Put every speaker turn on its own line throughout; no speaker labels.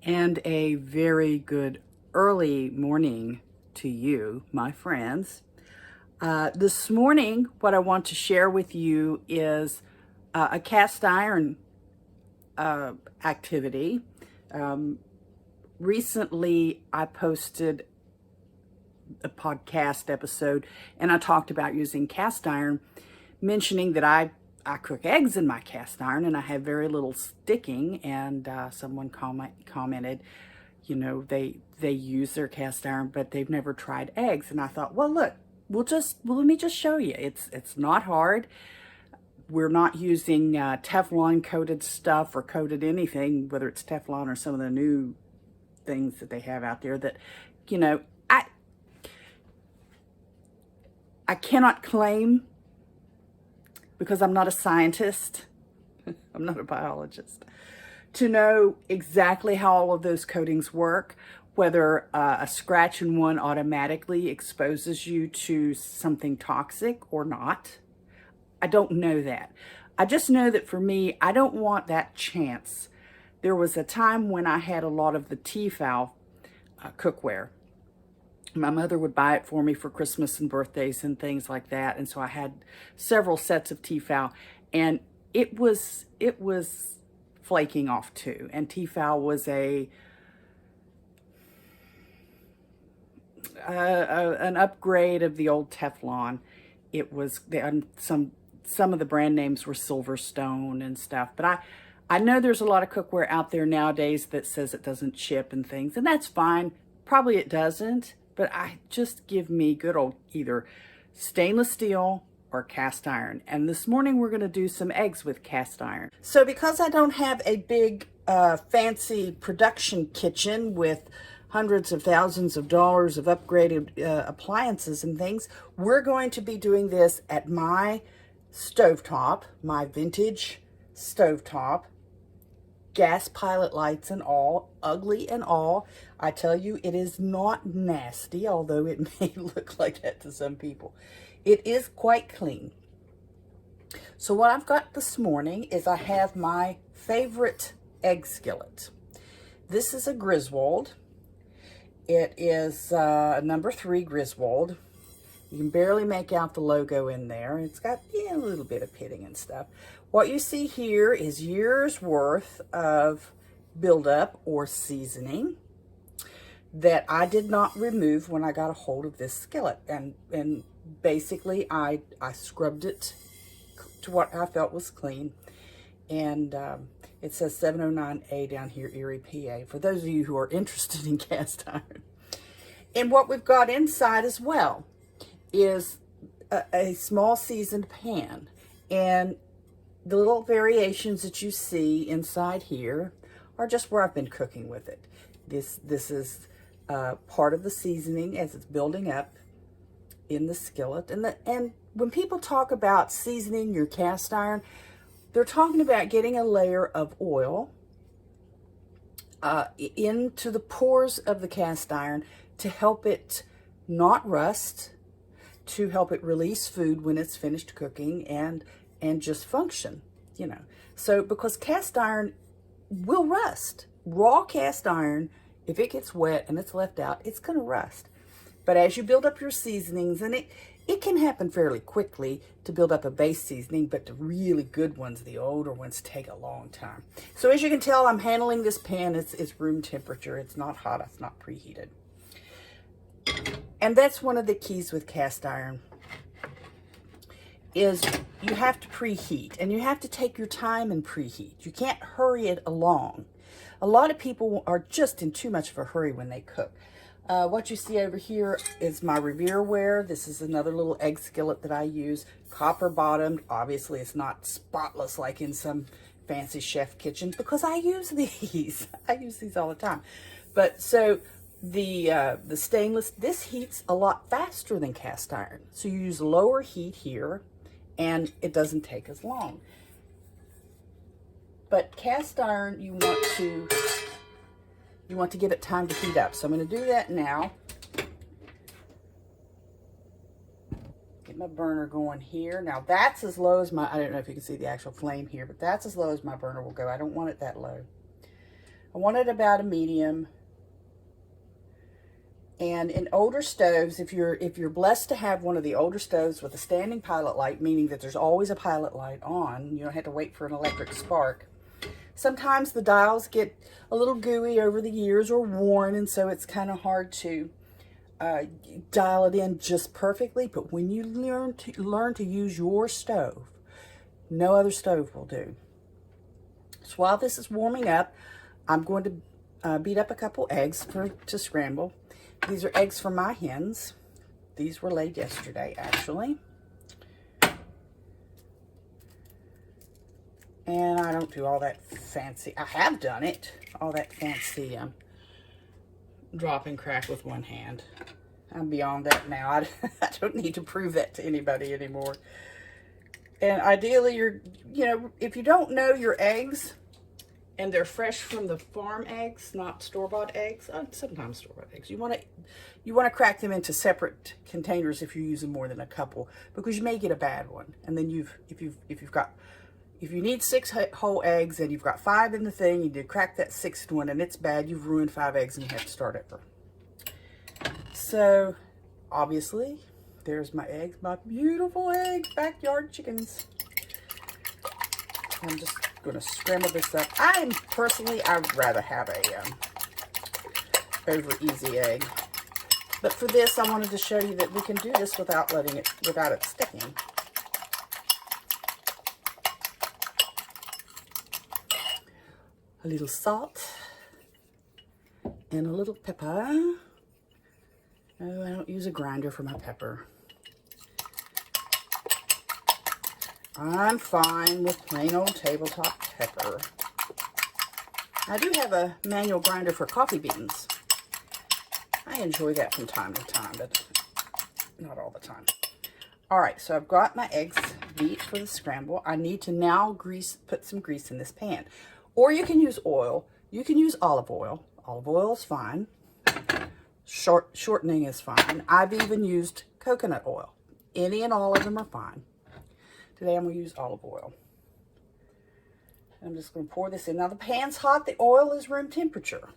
And a very good early morning to you, my friends. This morning, what I want to share with you is a cast iron activity. Recently, I posted a podcast episode and I talked about using cast iron, mentioning that I cook eggs in my cast iron and I have very little sticking, and someone commented, you know, they use their cast iron but they've never tried eggs. And I thought, well, look, let me just show you. It's not hard. We're not using Teflon coated stuff or coated anything, whether it's Teflon or some of the new things that they have out there that, you know, I cannot claim, because I'm not a scientist, I'm not a biologist, to know exactly how all of those coatings work, whether a scratch in one automatically exposes you to something toxic or not. I don't know that. I just know that for me, I don't want that chance. There was a time when I had a lot of the Tefal cookware. My mother would buy it for me for Christmas and birthdays and things like that. And so I had several sets of Tefal, and it was flaking off too. And Tefal was an upgrade of the old Teflon. It was some of the brand names were Silverstone and stuff. But I know there's a lot of cookware out there nowadays that says it doesn't chip and things, and that's fine. Probably it doesn't. But I just give me good old either stainless steel or cast iron. And this morning we're going to do some eggs with cast iron. So because I don't have a big fancy production kitchen with hundreds of thousands of dollars of upgraded appliances and things, we're going to be doing this at my stovetop, my vintage stovetop. Gas pilot lights and all, ugly and all. I tell you, it is not nasty, although it may look like that to some people. It is quite clean. So what I've got this morning is I have my favorite egg skillet. This is a Griswold. It is number 3 Griswold. You can barely make out the logo in there. It's got a little bit of pitting and stuff. What you see here is years worth of buildup or seasoning that I did not remove when I got a hold of this skillet. And basically I scrubbed it to what I felt was clean. And it says 709A down here, Erie, PA, for those of you who are interested in cast iron. And what we've got inside as well is a small seasoned pan, and the little variations that you see inside here are just where I've been cooking with it. This is part of the seasoning as it's building up in the skillet. And when people talk about seasoning your cast iron, they're talking about getting a layer of oil into the pores of the cast iron to help it not rust, to help it release food when it's finished cooking and just function, you know. So because cast iron will rust. Raw cast iron, if it gets wet and it's left out, it's going to rust. But as you build up your seasonings, and it can happen fairly quickly to build up a base seasoning, but the really good ones, the older ones, take a long time. So as you can tell, I'm handling this pan. It's room temperature. It's not hot. It's not preheated. And that's one of the keys with cast iron, is you have to preheat, and you have to take your time and preheat. You can't hurry it along. A lot of people are just in too much of a hurry when they cook. What you see over here is my Revereware. This is another little egg skillet that I use. Copper bottomed. Obviously, it's not spotless like in some fancy chef kitchens, because I use these. I use these all the time. But so the stainless, this heats a lot faster than cast iron. So you use lower heat here, and it doesn't take as long. But cast iron, you want to give it time to heat up. So I'm going to do that now. Get my burner going here. Now that's as low as my, I don't know if you can see the actual flame here, but that's as low as my burner will go. I don't want it that low. I want it about a medium. And in older stoves, if you're blessed to have one of the older stoves with a standing pilot light, meaning that there's always a pilot light on, you don't have to wait for an electric spark. Sometimes the dials get a little gooey over the years or worn, and so it's kind of hard to dial it in just perfectly. But when you learn to use your stove, no other stove will do. So while this is warming up, I'm going to beat up a couple eggs to scramble. These are eggs from my hens. These were laid yesterday, actually. And I don't do all that fancy. I have done it. All that fancy drop and crack with one hand. I'm beyond that now. I don't need to prove that to anybody anymore. And ideally, if you don't know your eggs, and they're fresh from the farm eggs, not store-bought eggs. Sometimes store-bought eggs. You want to crack them into separate containers if you're using more than a couple, because you may get a bad one. And then if you need 6 whole eggs and you've got 5 in the thing, you did crack that 6th one and it's bad, you've ruined 5 eggs and you have to start over. So obviously, there's my eggs, my beautiful egg backyard chickens. I'm just going to scramble this up. I'd rather have a over easy egg, but for this I wanted to show you that we can do this without it sticking. A little salt and a little pepper. Oh, I don't use a grinder for my pepper. I'm fine with plain old tabletop pepper. I do have a manual grinder for coffee beans. I enjoy that from time to time, but not all the time. All right, so I've got my eggs beat for the scramble. I need to now put some grease in this pan. Or you can use oil. You can use olive oil. Olive oil is fine. Shortening is fine. I've even used coconut oil. Any and all of them are fine. Today I'm going to use olive oil. I'm just going to pour this in. Now the pan's hot. The oil is room temperature.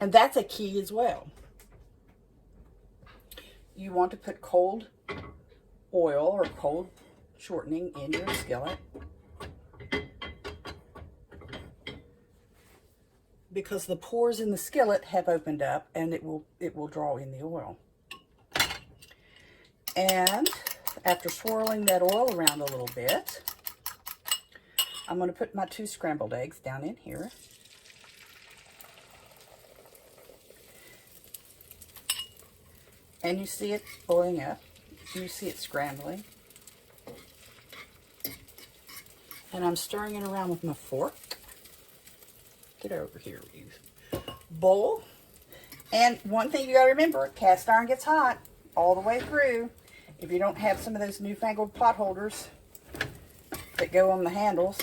And that's a key as well. You want to put cold oil or cold shortening in your skillet, because the pores in the skillet have opened up and it will draw in the oil. And after swirling that oil around a little bit, I'm going to put my 2 scrambled eggs down in here. And you see it boiling up. You see it scrambling. And I'm stirring it around with my fork. Get over here, you bowl. And one thing you got to remember, cast iron gets hot all the way through. If you don't have some of those newfangled pot holders that go on the handles.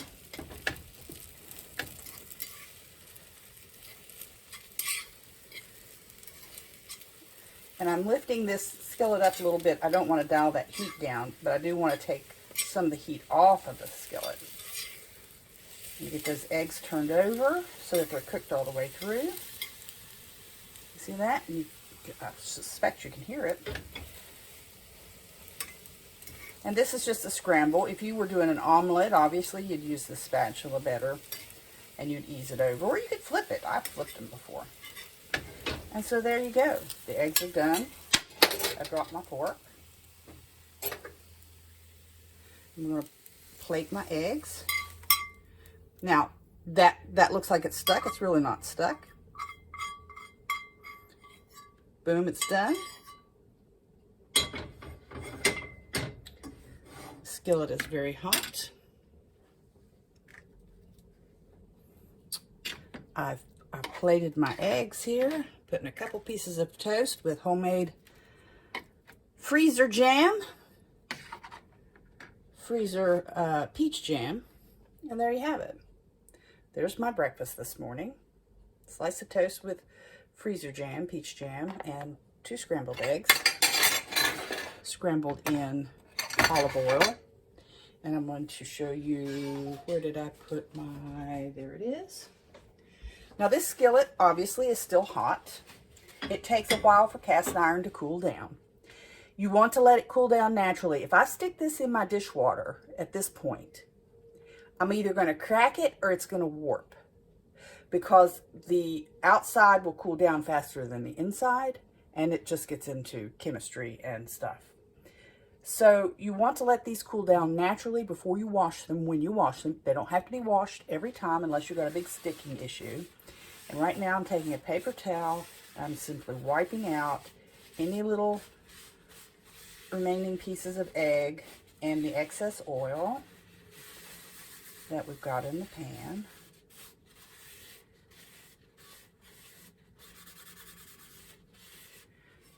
And I'm lifting this skillet up a little bit. I don't want to dial that heat down, but I do want to take some of the heat off of the skillet. You get those eggs turned over so that they're cooked all the way through. You see that? I suspect you can hear it. And this is just a scramble. If you were doing an omelet, obviously you'd use the spatula better and you'd ease it over. Or you could flip it. I've flipped them before. And so there you go. The eggs are done. I dropped my fork. I'm going to plate my eggs. Now, that looks like it's stuck. It's really not stuck. Boom, it's done. Skillet is very hot. I've plated my eggs here, putting a couple pieces of toast with homemade freezer jam, peach jam, and there you have it. There's my breakfast this morning. Slice of toast with freezer jam, peach jam, and 2 scrambled eggs, scrambled in olive oil. And I'm going to show you, where did I put my, there it is. Now this skillet obviously is still hot. It takes a while for cast iron to cool down. You want to let it cool down naturally. If I stick this in my dishwater at this point, I'm either going to crack it or it's going to warp, because the outside will cool down faster than the inside, and it just gets into chemistry and stuff. So you want to let these cool down naturally before you wash them. When you wash them, they don't have to be washed every time unless you've got a big sticking issue. And right now I'm taking a paper towel, and I'm simply wiping out any little remaining pieces of egg and the excess oil that we've got in the pan.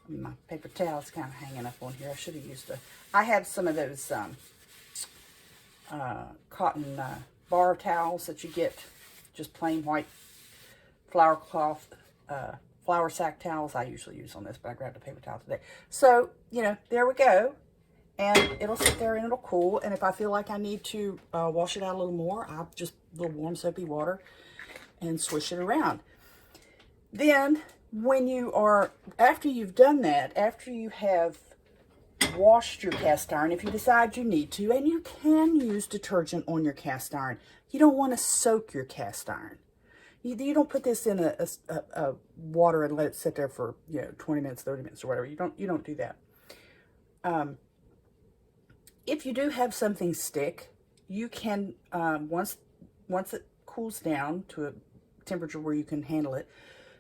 My paper towel's kind of hanging up on here. I should have used I have some of those cotton bar towels that you get, just plain white flour cloth, flour sack towels. I usually use on this, but I grabbed a paper towel today. So, you know, there we go. And it'll sit there and it'll cool. And if I feel like I need to wash it out a little more, I'll just a little warm soapy water and swish it around. Then when you are, after you've done that, after you have washed your cast iron, if you decide you need to, and you can use detergent on your cast iron, you don't want to soak your cast iron. You don't put this in a water and let it sit there for, you know, 20 minutes, 30 minutes or whatever. You don't do that. If you do have something stick, you can, once it cools down to a temperature where you can handle it,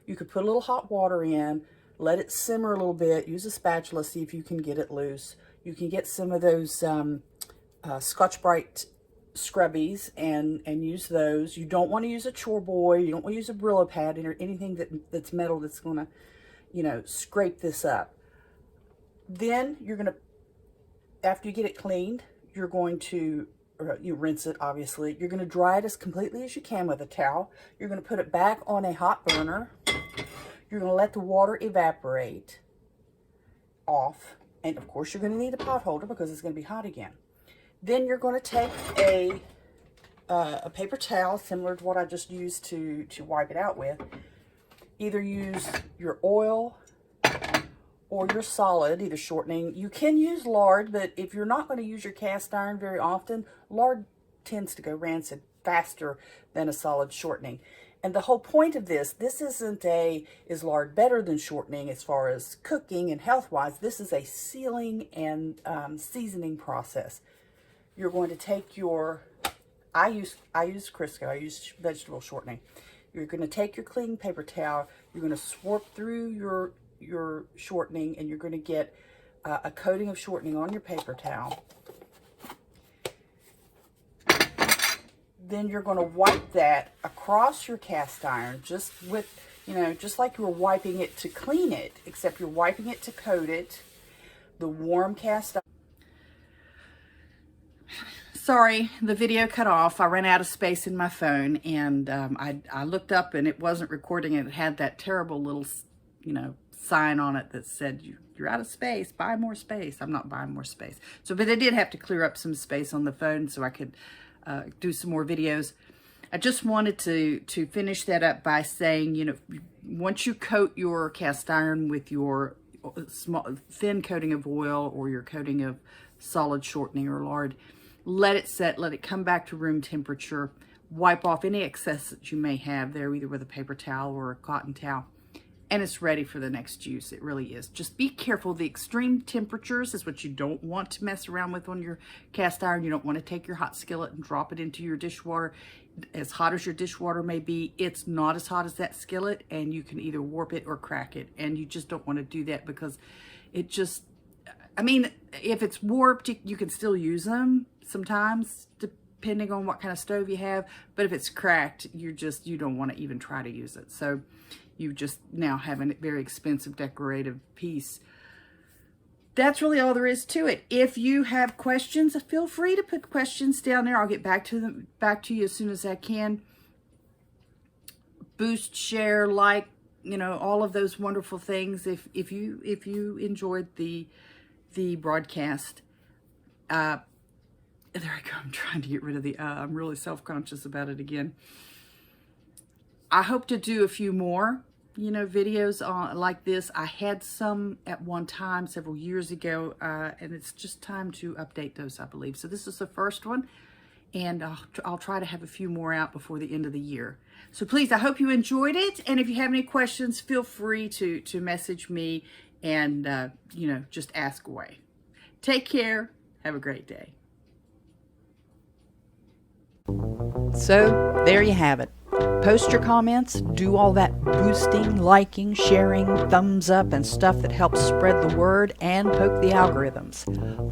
you could put a little hot water in, let it simmer a little bit, use a spatula, see if you can get it loose. You can get some of those Scotch-Brite scrubbies and use those. You don't want to use a chore boy, you don't want to use a Brillo pad or anything that's metal that's going to, you know, scrape this up. Then you're going to, after you get it cleaned, you're going to, you rinse it obviously, you're going to dry it as completely as you can with a towel. You're going to put it back on a hot burner. You're going to let the water evaporate off, and of course you're going to need a pot holder because it's going to be hot again. Then you're going to take a paper towel similar to what I just used to wipe it out with. Either use your oil or your solid, either shortening. You can use lard, but if you're not going to use your cast iron very often, lard tends to go rancid faster than a solid shortening. And the whole point of this isn't is lard better than shortening as far as cooking and health-wise. This is a sealing and seasoning process. You're going to take your, I use Crisco, I use vegetable shortening. You're going to take your clean paper towel, you're going to swirl through your shortening, and you're going to get a coating of shortening on your paper towel. Then you're going to wipe that across your cast iron, just with, you know, just like you were wiping it to clean it, except you're wiping it to coat it. The warm cast iron. Sorry, the video cut off. I ran out of space in my phone, and I looked up and it wasn't recording, and it had that terrible little, you know, sign on it that said, you're out of space, buy more space. I'm not buying more space. So, but I did have to clear up some space on the phone so I could do some more videos. I just wanted to finish that up by saying, you know, once you coat your cast iron with your small thin coating of oil or your coating of solid shortening or lard, let it set, let it come back to room temperature, wipe off any excess that you may have there, either with a paper towel or a cotton towel, and it's ready for the next use. It really is. Just be careful. The extreme temperatures is what you don't want to mess around with on your cast iron. You don't want to take your hot skillet and drop it into your dishwater. As hot as your dishwater may be, it's not as hot as that skillet, and you can either warp it or crack it. And you just don't want to do that because it just, I mean, if it's warped, you can still use them sometimes, depending on what kind of stove you have. But if it's cracked, you don't want to even try to use it. So you just now have a very expensive decorative piece. That's really all there is to it. If you have questions, feel free to put questions down there. I'll get back to you as soon as I can. Boost, share, like, you know, all of those wonderful things. If you enjoyed the broadcast, there I go. I'm trying to get rid of the I'm really self-conscious about it again. I hope to do a few more, videos on like this. I had some at one time several years ago, and it's just time to update those, I believe. So this is the first one, and I'll try to have a few more out before the end of the year. So please, I hope you enjoyed it, and if you have any questions, feel free to message me and, just ask away. Take care. Have a great day.
So there you have it. Post your comments, do all that boosting, liking, sharing, thumbs up, and stuff that helps spread the word and poke the algorithms.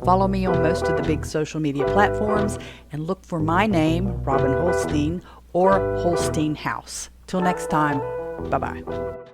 Follow me on most of the big social media platforms and look for my name, Robin Holstein, or Holstein House. Till next time, bye-bye.